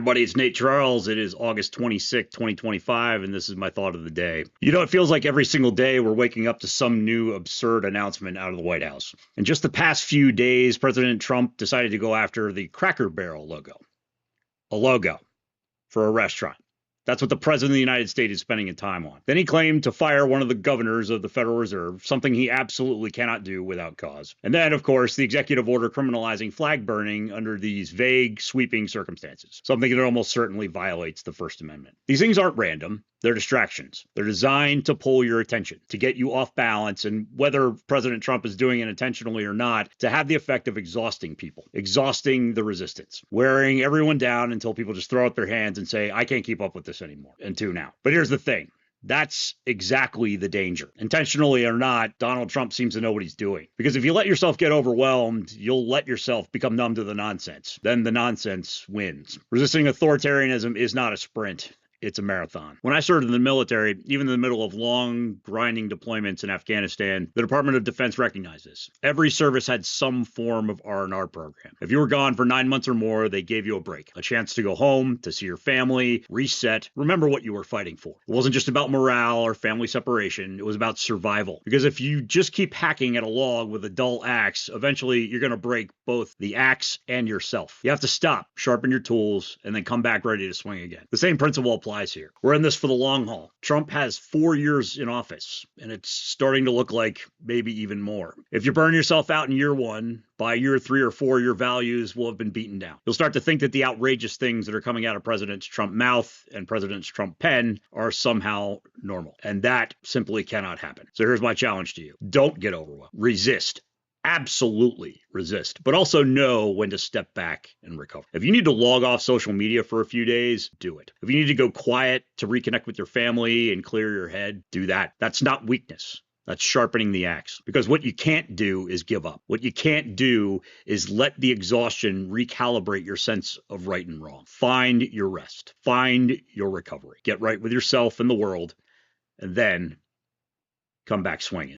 everybody, it's Nate Charles. It is August 26, 2025, and this is my thought of the day. You know, it feels like every single day we're waking up to some new absurd announcement out of the White House. In just the past few days, President Trump decided to go after the Cracker Barrel logo. A logo for a restaurant. That's what the president of the United States is spending his time on. Then he claimed to fire one of the governors of the Federal Reserve, something he absolutely cannot do without cause. And then, of course, the executive order criminalizing flag burning under these vague, sweeping circumstances, something that almost certainly violates the First Amendment. These things aren't random. They're distractions. They're designed to pull your attention, to get you off balance, and whether President Trump is doing it intentionally or not, to have the effect of exhausting people, exhausting the resistance, wearing everyone down until people just throw up their hands and say, I can't keep up with this anymore, and tune out. But here's the thing. That's exactly the danger. Intentionally or not, Donald Trump seems to know what he's doing. Because if you let yourself get overwhelmed, you'll let yourself become numb to the nonsense. Then the nonsense wins. Resisting authoritarianism is not a sprint. It's a marathon. When I served in the military, even in the middle of long, grinding deployments in Afghanistan, the Department of Defense recognized this. Every service had some form of R&R program. If you were gone for 9 months or more, they gave you a break, a chance to go home, to see your family, reset, remember what you were fighting for. It wasn't just about morale or family separation. It was about survival. Because if you just keep hacking at a log with a dull axe, eventually you're going to break both the axe and yourself. You have to stop, sharpen your tools, and then come back ready to swing again. The same principle applies here. We're in this for the long haul. Trump has 4 years in office, and it's starting to look like maybe even more. If you burn yourself out in year 1, by year 3 or 4, your values will have been beaten down. You'll start to think that the outrageous things that are coming out of President Trump's mouth and President Trump's pen are somehow normal. And that simply cannot happen. So here's my challenge to you. Don't get overwhelmed. Resist. Absolutely resist, but also know when to step back and recover. If you need to log off social media for a few days, do it. If you need to go quiet to reconnect with your family and clear your head, do that. That's not weakness. That's sharpening the axe. Because what you can't do is give up. What you can't do is let the exhaustion recalibrate your sense of right and wrong. Find your rest. Find your recovery. Get right with yourself and the world, and then come back swinging.